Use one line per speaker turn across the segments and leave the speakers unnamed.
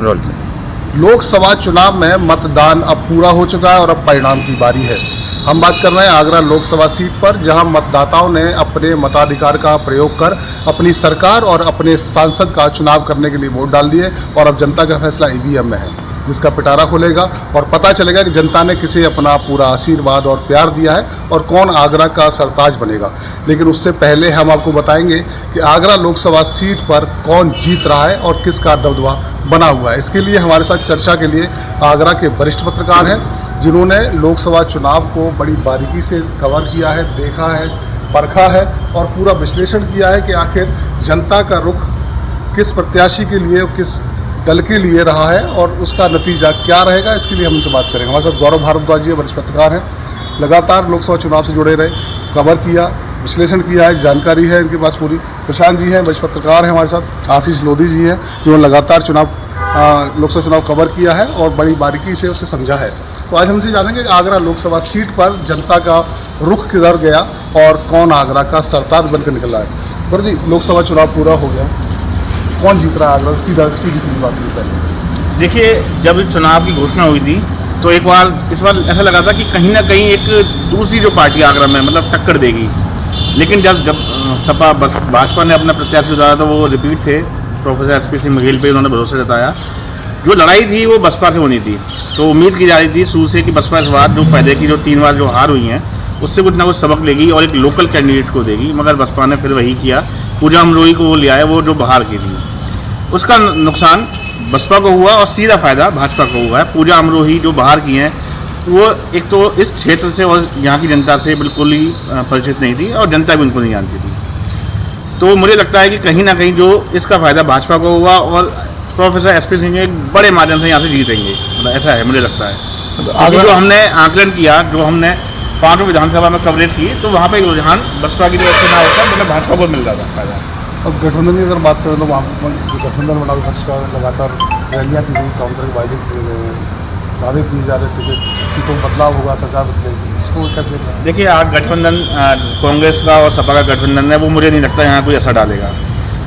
Role से।
लोकसभा चुनाव में मतदान अब पूरा हो चुका है और अब परिणाम की बारी है। हम बात कर रहे हैं आगरा लोकसभा सीट पर, जहां मतदाताओं ने अपने मताधिकार का प्रयोग कर अपनी सरकार और अपने सांसद का चुनाव करने के लिए वोट डाल दिए और अब जनता का फैसला ईवीएम में है, जिसका पिटारा खुलेगा और पता चलेगा कि जनता ने किसे अपना पूरा आशीर्वाद और प्यार दिया है और कौन आगरा का सरताज बनेगा। लेकिन उससे पहले हम आपको बताएंगे कि आगरा लोकसभा सीट पर कौन जीत रहा है और किसका दबदबा बना हुआ है। इसके लिए हमारे साथ चर्चा के लिए आगरा के वरिष्ठ पत्रकार हैं, जिन्होंने लोकसभा चुनाव को बड़ी बारीकी से कवर किया है, देखा है, परखा है और पूरा विश्लेषण किया है कि आखिर जनता का रुख किस प्रत्याशी के लिए, किस दल के लिए रहा है और उसका नतीजा क्या रहेगा। इसके लिए हम उनसे बात करेंगे। हमारे साथ गौरव भारद्वाज जी वरिष्ठ पत्रकार हैं, लगातार लोकसभा चुनाव से जुड़े रहे, कवर किया, विश्लेषण किया है, जानकारी है इनके पास पूरी। प्रशांत जी हैं, वरिष्ठ पत्रकार हैं हमारे साथ। आशीष लोधी जी हैं, जिन्होंने लगातार लोकसभा चुनाव कवर किया है और बड़ी बारीकी से उसे समझा है। तो आज हमसे जानेंगे कि आगरा लोकसभा सीट पर जनता का रुख किधर गया और कौन आगरा का सरताज बनकर निकल रहा है। गौरव जी, लोकसभा चुनाव पूरा हो गया, कौन जीत रहा है आगरा? सीधी बात की पहले
देखिए, जब चुनाव की घोषणा हुई थी तो एक बार इस बार ऐसा लगा था कि कहीं ना कहीं एक दूसरी जो पार्टी आगरा में मतलब टक्कर देगी, लेकिन जब सपा भाजपा ने अपना प्रत्याशी उतारा तो वो रिपीट थे, प्रोफेसर एसपी सिंह बघेल पे उन्होंने भरोसा जताया। जो लड़ाई थी वो बसपा से होनी थी, तो उम्मीद की जा रही थी शुरू से कि बसपा इस बार जो पहले की जो 3 बार जो हार हुई हैं उससे कुछ ना कुछ सबक लेगी और एक लोकल कैंडिडेट को देगी, मगर बसपा ने फिर वही किया। पूजा अमरोही को वो ले आया, वो जो बाहर की थी। उसका नुकसान बसपा को हुआ और सीधा फायदा भाजपा को हुआ है। पूजा अमरोही जो बाहर की हैं वो एक तो इस क्षेत्र से और यहाँ की जनता से बिल्कुल ही परिचित नहीं थी और जनता भी उनको नहीं जानती थी। तो मुझे लगता है कि कहीं ना कहीं जो इसका फायदा भाजपा को हुआ और प्रोफेसर एसपी सिंह एक बड़े माध्यम से यहाँ से जीतेंगे, मतलब ऐसा है मुझे लगता है। आगे जो हमने आकलन किया, जो हमने 5 विधानसभा में कवरेज की, तो वहाँ पर एक रुझान बसपा की तरफ से ना होता, मतलब भाजपा को मिल रहा था फायदा।
अब गठबंधन की अगर बात करें तो वहाँ जो गठबंधन बना विपक्ष का लगातार रैलियाँ की गई, काउंटर के वायदे किए गए हैं, दावे किए जा रहे थे, सीटों में बदलाव होगा, सरकार बदलेगी, इसको कैसे देखते हैं?
देखिए, आज गठबंधन कांग्रेस का और सपा का गठबंधन है, वो मुझे नहीं लगता यहाँ कोई असर डालेगा।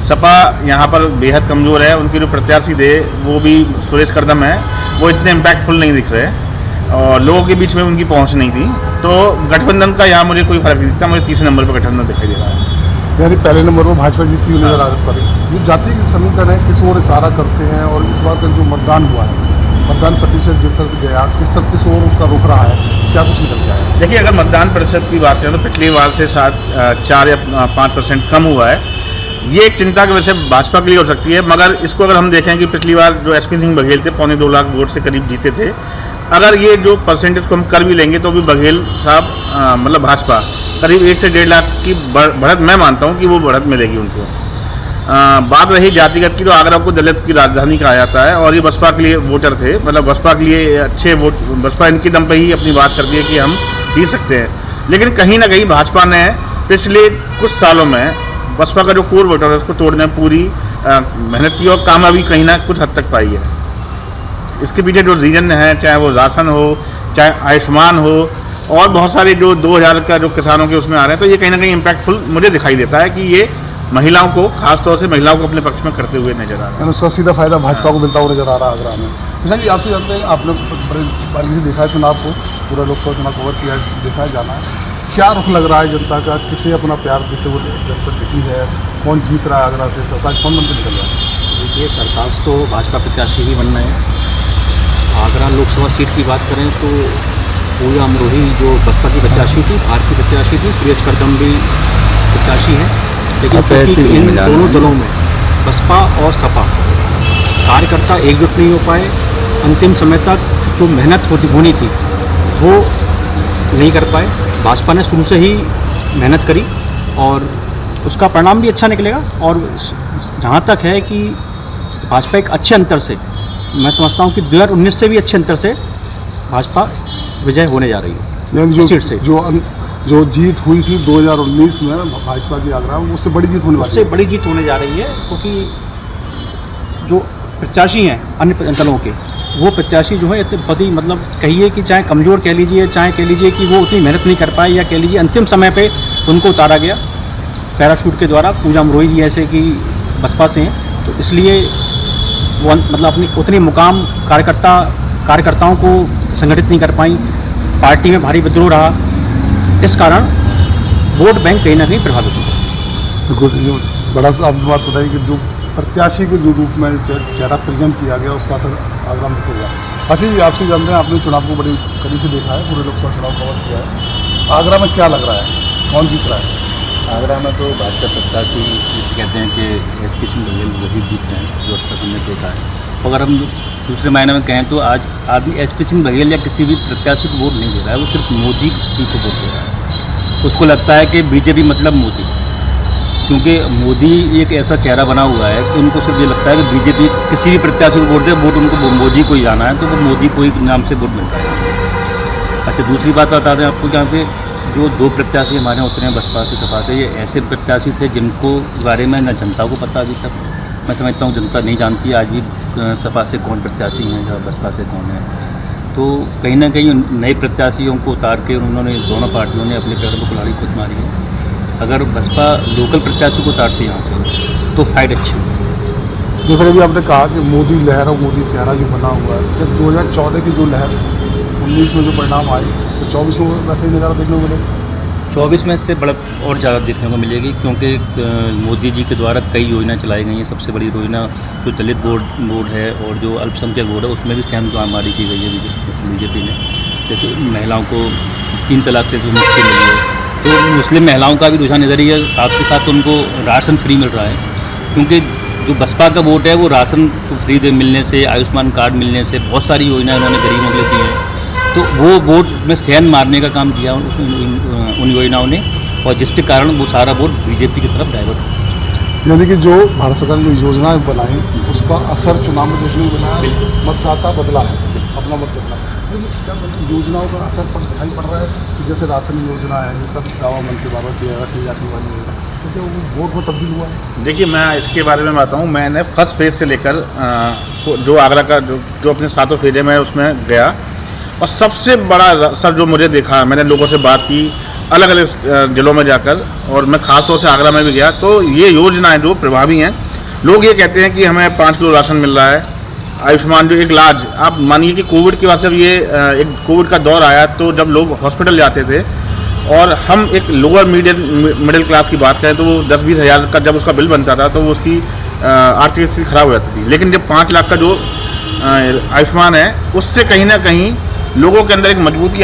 सपा यहाँ पर बेहद कमज़ोर है, उनके जो प्रत्याशी थे वो भी सुरेश करदम है, वो इतने इम्पैक्टफुल नहीं दिख रहे और लोगों के बीच में उनकी पहुँच नहीं थी। तो गठबंधन का यहाँ मुझे कोई फर्क नहीं दिखता, मुझे तीसरे नंबर पर गठबंधन दिखाई दे रहा है।
यानी पहले नंबर पर भाजपा जीतती हुई नजर आ रही है। ये जाति के समीकरण है, किस ओर इशारा करते हैं और इस बार का जो मतदान हुआ है, मतदान प्रतिशत जिस तरह से गया, किस ओर उसका रुख रहा है, क्या कुछ निकल गया है?
देखिए, अगर मतदान प्रतिशत की बात करें तो पिछली बार से 4 या 5% कम हुआ है। ये एक चिंता की वजह से भाजपा के लिए हो सकती है, मगर इसको अगर हम देखें कि पिछली बार जो एसपी सिंह बघेल थे 2.25 लाख वोट से करीब जीते थे, अगर ये जो परसेंटेज को हम कर भी लेंगे तो भी बघेल साहब मतलब भाजपा करीब 1 से 1.5 लाख की बढ़त मैं मानता हूँ कि वो बढ़त मिलेगी उनको। बात रही जातिगत की, तो आगरा को दलित की राजधानी कहा जाता है और ये बसपा के लिए वोटर थे, मतलब बसपा के लिए अच्छे वोट, बसपा इनके दम पे ही अपनी बात करती है कि हम जीत सकते हैं। लेकिन कहीं ना कहीं भाजपा ने पिछले कुछ सालों में बसपा का जो कोर वोटर है उसको तोड़ने में पूरी मेहनत की और कामयाबी कहीं ना कुछ हद तक पाई है। इसके पीछे जो रीजन है, चाहे वो राशन हो, चाहे आयुष्मान हो और बहुत सारे जो 2000 का जो किसानों के उसमें आ रहे हैं, तो ये कहीं ना कहीं इम्पैक्टफुल मुझे दिखाई देता है कि ये महिलाओं को, खासतौर से महिलाओं को अपने पक्ष में करते हुए नजर आ रहा है।
उसका सीधा फायदा भाजपा को मिलता हुआ नजर आ रहा है आगरा में। किसान जी, आपसे जानते हैं, आपने बड़े बारीकी से देखा है चुनाव को, पूरा लोकसभा चुनाव कवर किया है, देखा है, जाना है, क्या रुख लग रहा है जनता का, किसे अपना प्यार देते हुए जनता दिखी है, कौन जीत रहा है आगरा से, सरताज कौन बनकर निकल रहा है?
देखिए, सरताज तो भाजपा प्रत्याशी ही बनना है। आगरा लोकसभा सीट की बात करें तो पूजा अमरोही जो बसपा की प्रत्याशी थी, भारतीय प्रत्याशी थी, सुरेश करदम भी प्रत्याशी हैं, लेकिन इन दोनों दलों में बसपा और सपा कार्यकर्ता एकजुट नहीं हो पाए। अंतिम समय तक जो मेहनत होनी थी वो नहीं कर पाए। भाजपा ने शुरू से ही मेहनत करी और उसका परिणाम भी अच्छा निकलेगा। और जहाँ तक है कि भाजपा एक अच्छे अंतर से, मैं समझता हूँ कि 2019 से भी अच्छे अंतर से भाजपा विजय होने जा रही है।
यानी
सीट से
जो जीत हुई थी 2019 में भाजपा की आगरा में, उससे बड़ी जीत होने वाली है।
उससे बड़ी जीत होने जा रही है, क्योंकि जो प्रत्याशी हैं अन्य दलों के, वो प्रत्याशी जो है इतने बहुत ही, मतलब कहिए कि चाहे कमज़ोर कह लीजिए, चाहे कह लीजिए कि वो उतनी मेहनत नहीं कर पाए, या कह लीजिए अंतिम समय पे उनको उतारा गया पैराशूट के द्वारा। पूजा अमरोही जी ऐसे कि बसपा से हैं, तो इसलिए वो मतलब अपनी उतनी मुकाम कार्यकर्ताओं को संगठित नहीं कर पाई, पार्टी में भारी विद्रोह रहा, इस कारण वोट बैंक कहीं ना कहीं प्रभावित हुआ।
बिल्कुल, जो बड़ा सा आपने बात बताई कि जो प्रत्याशी के जो रूप में चेहरा प्रेजेंट किया गया उसका असर आगरा में होगा। अच्छा जी, आपसे जानते हैं, आपने चुनाव को बड़ी करीब से देखा है, पूरे लोकसभा चुनाव कवर किया है, आगरा में क्या लग रहा है, कौन जीत रहा है?
आगरा में तो भाजपा प्रत्याशी कहते हैं कि एसपी सिंह बघेल वही जीत रहे हैं, जो अब तक हमने देखा है। अगर हम दूसरे मायने में कहें तो आज आदमी एसपी सिंह बघेल या किसी भी प्रत्याशी को वोट नहीं दे रहा है, वो सिर्फ मोदी जी को वोट दे रहा है। उसको लगता है कि बीजेपी मतलब मोदी, क्योंकि मोदी एक ऐसा चेहरा बना हुआ है कि उनको सिर्फ ये लगता है कि बीजेपी किसी भी प्रत्याशी को वोट दे, वोट उनको मोदी को ही जाना है, तो वो मोदी को ही नाम से वोट मिलता है। अच्छा, दूसरी बात बता दें आपको, जहाँ पे जो दो प्रत्याशी हमारे यहाँ उतरे हैं बसपा से सपा से, ये ऐसे प्रत्याशी थे जिनको बारे में न जनता को पता अभी तक। मैं समझता हूँ जनता नहीं जानती आज भी सपा से कौन प्रत्याशी हैं या बसपा से कौन है। तो कहीं ना कहीं नए प्रत्याशियों को उतार के उन्होंने दोनों पार्टियों ने अपने पैरों पर कुल्हाड़ी खुद मारी है। अगर बसपा लोकल प्रत्याशी को उतारती है यहाँ से तो फाइट अच्छी होगी।
जैसा कि आपने कहा कि मोदी लहर और मोदी चेहरा जो बना हुआ है, जब 2014 की जो लहर 19 में जो परिणाम आए तो 24 में वैसे ही नज़ारा देखने को मिलेगा।
24 में इससे बड़ा और ज़्यादा देखने को मिलेगी, क्योंकि मोदी जी के द्वारा कई योजना चलाई गई हैं। सबसे बड़ी योजना जो दलित बोर्ड है और जो अल्पसंख्यक बोर्ड है, उसमें भी सहम मारी की गई है बीजेपी ने। जैसे महिलाओं को 3 तलाक से जो मुक्ति मिली है, तो मुस्लिम महिलाओं का भी रुझान इधर ही है, साथ के साथ उनको राशन फ्री मिल रहा है। क्योंकि जो बसपा का वोट है वो राशन फ्री मिलने से, आयुष्मान कार्ड मिलने से, बहुत सारी योजनाएं उन्होंने गरीबों के लिए दी हैं, तो वो वोट में सहन मारने का काम किया उन योजनाओं ने, और जिसके कारण वो सारा वोट बीजेपी की तरफ डाइवर्ट हुआ।
यानी कि जो भारत सरकार ने योजनाएं बनाई उसका असर चुनाव में देखने को मिला है, मतदाता बदला है, अपना मत बदला है। योजनाओं का असर पर दिखाई पड़ रहा है कि जैसे राशन योजना है जिसका दावा मन से बाबा किया गया श्री राशन वाली योजना, तो क्या वो वोट में तब्दील हुआ है?
देखिए, मैं इसके बारे में बताऊँ, मैंने फर्स्ट फेज से लेकर जो आगरा का जो अपने 7 फेजे में उसमें गया, और सबसे बड़ा असर जो मुझे देखा, मैंने लोगों से बात की अलग अलग जिलों में जाकर, और मैं खास तौर से आगरा में भी गया, तो ये योजनाएं जो प्रभावी हैं, लोग ये कहते हैं कि हमें 5 किलो राशन मिल रहा है, आयुष्मान जो एक इलाज, आप मानिए कि कोविड की वजह से ये एक कोविड का दौर आया, तो जब लोग हॉस्पिटल जाते थे, और हम एक लोअर मिडिल क्लास की बात करें तो वो 10-20 हज़ार का जब उसका बिल बनता था तो वो उसकी आर्थिक स्थिति खराब हो जाती थी। लेकिन जब 5 लाख का जो आयुष्मान है, उससे कहीं ना कहीं लोगों के अंदर एक मजबूती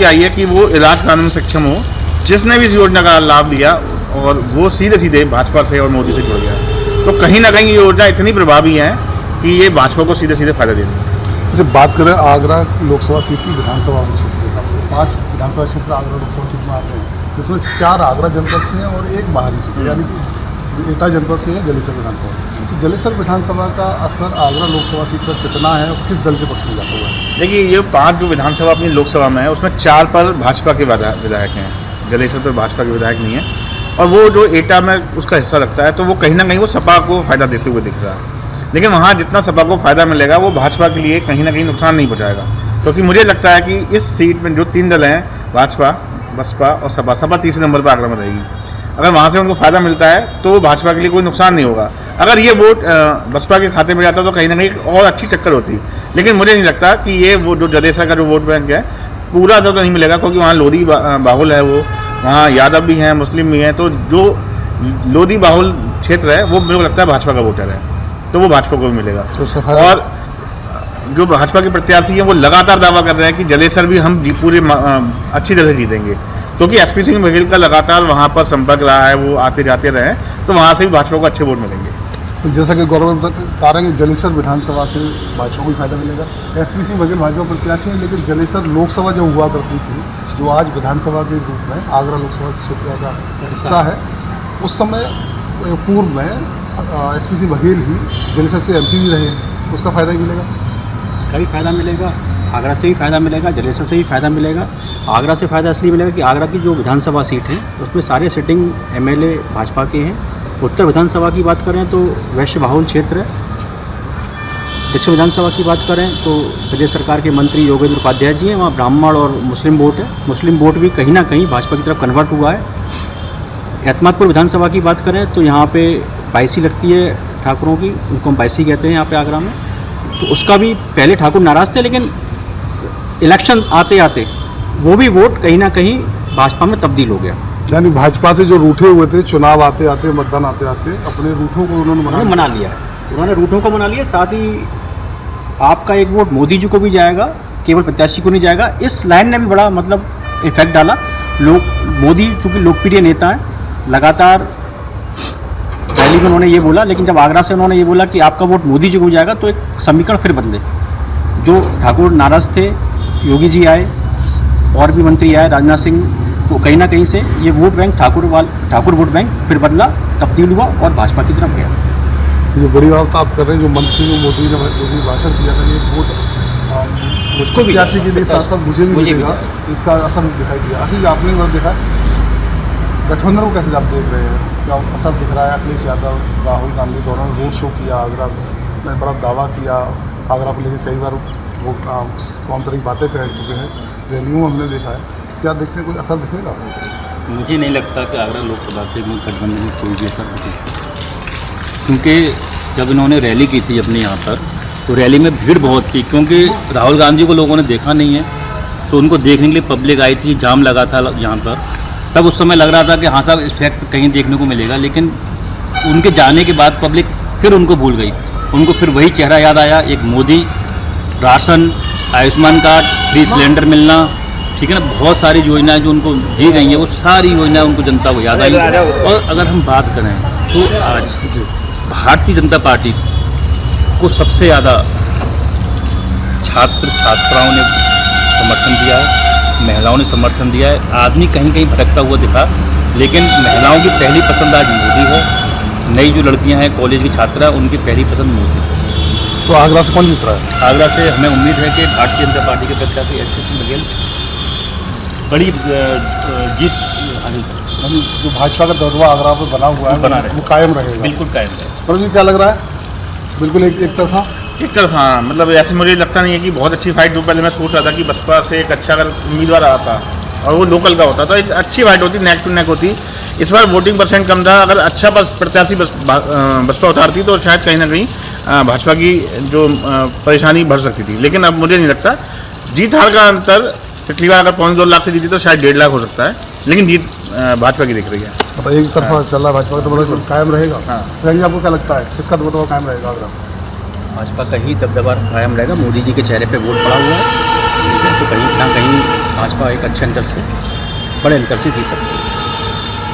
आई है कि वो इलाज कराने में सक्षम हो। जिसने भी इस योजना का लाभ लिया और वो सीधे सीधे भाजपा से और मोदी से जुड़ गया, तो कहीं ना कहीं ये योजना इतनी प्रभावी है कि ये भाजपा को सीधे सीधे फायदा देती है।
जैसे बात करें आगरा लोकसभा सीट की, विधानसभा क्षेत्र के हिसाब से 5 विधानसभा क्षेत्र आगरा लोकसभा सीट में आते हैं, जिसमें 4 आगरा जनपद से हैं और 1 बाहरी सीट, यानी कि एटा जनपद से है जलेसर विधानसभा। तो जलेसर विधानसभा का असर आगरा लोकसभा सीट पर कितना है और किस दल के पक्ष में जाता हुआ है?
देखिए, ये 5 जो विधानसभा अपनी लोकसभा में है, उसमें 4 पर भाजपा के विधायक हैं, जलेसर पर भाजपा के विधायक नहीं है, और वो जो एटा में उसका हिस्सा रखता है, तो वो कहीं ना कहीं वो सपा को फायदा देते हुए दिख रहा है। लेकिन वहाँ जितना सपा को फायदा मिलेगा वो भाजपा के लिए कहीं ना कहीं नुकसान नहीं पहुँचाएगा, क्योंकि मुझे लगता है कि इस सीट में जो 3 दल हैं, भाजपा, बसपा और सपा तीसरे नंबर पर आगरा में रहेगी। अगर वहाँ से उनको फ़ायदा मिलता है तो भाजपा के लिए कोई नुकसान नहीं होगा। अगर ये वोट बसपा के खाते में जाता तो कहीं ना कहीं और अच्छी टक्कर होती, लेकिन मुझे नहीं लगता कि ये वो जो जलेसर का जो वोट बैंक है पूरा ज़्यादा नहीं मिलेगा, क्योंकि वहाँ लोधी बाहुल है, वो वहाँ यादव भी हैं, मुस्लिम भी हैं, तो जो लोधी बाहुल क्षेत्र है वो मुझे लगता है भाजपा का वोटर है, तो वो भाजपा को भी मिलेगा।
तो
और जो भाजपा के प्रत्याशी हैं वो लगातार दावा कर रहे हैं कि जलेसर भी हम पूरे अच्छी तरह से जीतेंगे, क्योंकि एसपी सिंह बघेल का लगातार वहाँ पर संपर्क रहा है, वो आते जाते रहे, तो वहाँ से भी भाजपा को अच्छे वोट मिलेंगे।
तो जैसा कि गौरव बता रहे हैं, जलेसर विधानसभा से भाजपा को भी फायदा मिलेगा। एसपी सिंह बघेल भाजपा प्रत्याशी हैं, लेकिन जलेसर लोकसभा जो हुआ करती थी, जो आज विधानसभा के रूप में आगरा लोकसभा क्षेत्र का हिस्सा है, उस समय पूर्व में एसपी सिंह बघेल ही जलेसर से एमपी भी रहे, उसका फायदा ही मिलेगा।
इसका भी फायदा मिलेगा, आगरा से भी फायदा मिलेगा, जलेसर से भी फायदा मिलेगा। आगरा से फ़ायदा इसलिए मिलेगा कि आगरा की जो विधानसभा सीट है उसमें सारे सिटिंग एमएलए भाजपा के हैं। उत्तर विधानसभा की बात करें तो वैश्य बाहुल क्षेत्र है। दक्षिण विधानसभा की बात करें तो प्रदेश सरकार के मंत्री योगेंद्र उपाध्याय जी हैं, वहाँ ब्राह्मण और मुस्लिम वोट है। मुस्लिम वोट भी कहीं ना कहीं भाजपा की तरफ कन्वर्ट हुआ है। एतमादपुर विधानसभा की बात करें तो यहाँ पे 82 लगती है ठाकुरों की, उनको हम बैसी कहते हैं यहाँ पे आगरा में, तो उसका भी पहले ठाकुर नाराज़ थे, लेकिन इलेक्शन आते आते वो भी वोट कहीं ना कहीं भाजपा में तब्दील हो गया।
यानी भाजपा से जो रूठे हुए थे, चुनाव आते आते, मतदान आते आते, अपने रूठों को उन्होंने
मना लिया है। उन्होंने रूठों को मना लिया, साथ ही आपका एक वोट मोदी जी को भी जाएगा, केवल प्रत्याशी को नहीं जाएगा। इस लाइन ने भी बड़ा मतलब इफेक्ट डाला। लोग मोदी चूँकि लोकप्रिय नेता हैं, लगातार रैली में उन्होंने ये बोला, लेकिन जब आगरा से उन्होंने ये बोला कि आपका वोट मोदी जी को जाएगा, तो एक समीकरण फिर बदले। जो ठाकुर नाराज़ थे, योगी जी आए और भी मंत्री आए, राजनाथ सिंह, तो कहीं ना कहीं से ये vote bank Thakur vote bank फिर बदला, तब्दील हुआ और भाजपा की तरफ गया।
ये बड़ी बात आप कर रहे हैं, जो मंत्री मोदी ने भाषण दिया था, ये वोट
उसको भी
प्रत्याशी के लिए साथ साथ मुझे भी मिलेगा, इसका असर दिखाई दिया। आशीष, आपने भी देखा गठबंधन को कैसे आप देख रहे हैं, क्या असर दिख रहा है? अखिलेश यादव, राहुल गांधी दोनों ने रोड शो किया, आगरा में बड़ा दावा किया, आगरा को लेकर कई बार वो कौन तरह की बातें कह चुके हैं, रैलियों में हमने देखा है। क्या देखते हैं, कोई असर दिखेगा?
मुझे नहीं लगता कि आगरा लोकसभा के गठबंधन में कोई भी असर दिखेगा, क्योंकि जब इन्होंने रैली की थी अपने यहाँ पर, तो रैली में भीड़ बहुत थी, क्योंकि राहुल गांधी को लोगों ने देखा नहीं है, तो उनको देखने के लिए पब्लिक आई थी, जाम लगा था यहाँ पर। तब उस समय लग रहा था कि हाँ साहब इफेक्ट कहीं देखने को मिलेगा, लेकिन उनके जाने के बाद पब्लिक फिर उनको भूल गई। उनको फिर वही चेहरा याद आया, एक Modi, ration, Ayushman card, free cylinder मिलना, ठीक है ना, बहुत सारी योजनाएं जो उनको दी गई हैं, वो सारी योजनाएं उनको जनता को याद आई। और अगर हम बात करें तो आज भारतीय जनता पार्टी को सबसे ज़्यादा छात्राओं ने समर्थन दिया है, महिलाओं ने समर्थन दिया है। आदमी कहीं कहीं भटकता हुआ दिखा, लेकिन महिलाओं की पहली पसंद आज मोदी है। नई जो लड़कियां हैं, कॉलेज की छात्रा, उनकी पहली पसंद मोदी है।
तो आगरा से कौन जीत रहा है?
आगरा से हमें उम्मीद है कि भारतीय जनता पार्टी के प्रत्याशी एस सिंह बघेल बड़ी जीत
यानी जो भाजपा का दबदबा आगरा पर बना हुआ है वो कायम रहेगा,
बिल्कुल कायम है।
पर जी क्या लग रहा है? बिल्कुल एक तरफा
एक तरफ हाँ, मतलब ऐसे मुझे लगता नहीं है कि बहुत अच्छी फाइट हो। पहले मैं सोच रहा था कि बसपा से एक अच्छा अगर उम्मीदवार आता और वो लोकल का होता तो एक अच्छी फाइट होती, नेक टू नेक होती। इस बार वोटिंग परसेंट कम था, अगर अच्छा प्रत्याशी बसपा उतारती तो शायद कहीं ना कहीं भाजपा की जो परेशानी बढ़ सकती थी। लेकिन अब मुझे नहीं लगता। जीत हार का अंतर, पिछली बार अगर 5-2 लाख से जीती तो शायद 1.5 लाख हो सकता है, लेकिन जीत भाजपा की दिख रही है।
मतलब एक तरफा चल रहा है भाजपा का, तो मतलब कायम रहेगा।
हाँ।
आपको क्या लगता है, किसका दबदबा कायम रहेगा आगरा?
भाजपा का ही दबदबा कायम रहेगा। मोदी जी के चेहरे पे वोट पड़ा हुआ है, ठीक है, तो कहीं ना कहीं भाजपा एक अच्छे अंतर से, बड़े अंतर से जीत सकती है।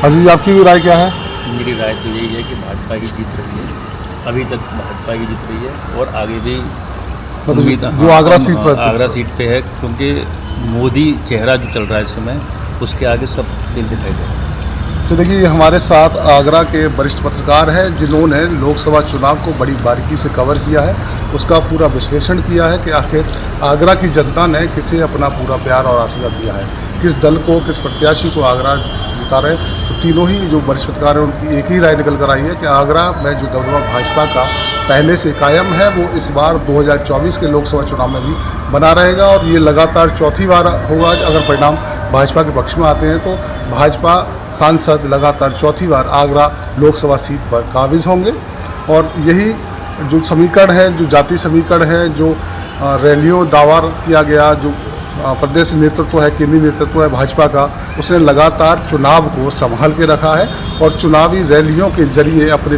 अजीज, आपकी भी राय क्या है?
मेरी राय तो यही है कि भाजपा ही जीत रही है, अभी तक भाजपा ही जीत रही है और आगे भी उम्मीद।
जो आगरा सीट पर
आगरा सीट पे है, क्योंकि मोदी चेहरा जो चल रहा है इस समय, उसके आगे सब दिल दिखाई दे रहा है।
तो देखिए, हमारे साथ आगरा के वरिष्ठ पत्रकार हैं जिन्होंने लोकसभा चुनाव को बड़ी बारीकी से कवर किया है, उसका पूरा विश्लेषण किया है कि आखिर आगरा की जनता ने किसे अपना पूरा प्यार और आशीर्वाद दिया है, किस दल को, किस प्रत्याशी को आगरा जिता रहे। तो तीनों ही जो वरिष्ठ पत्रकार हैं उनकी एक ही राय निकल कर आई है कि आगरा में जो दबदबा भाजपा का पहले से कायम है, वो इस बार 2024 के लोकसभा चुनाव में भी बना रहेगा और ये लगातार चौथी बार होगा। अगर परिणाम भाजपा के पक्ष में आते हैं तो भाजपा सांसद लगातार चौथी बार आगरा लोकसभा सीट पर काबिज होंगे। और यही जो समीकरण है, जो जाति समीकरण है, जो रैलियों दावा किया गया, जो प्रदेश नेतृत्व है, केंद्रीय नेतृत्व है भाजपा का, उसने लगातार चुनाव को संभाल के रखा है और चुनावी रैलियों के जरिए अपने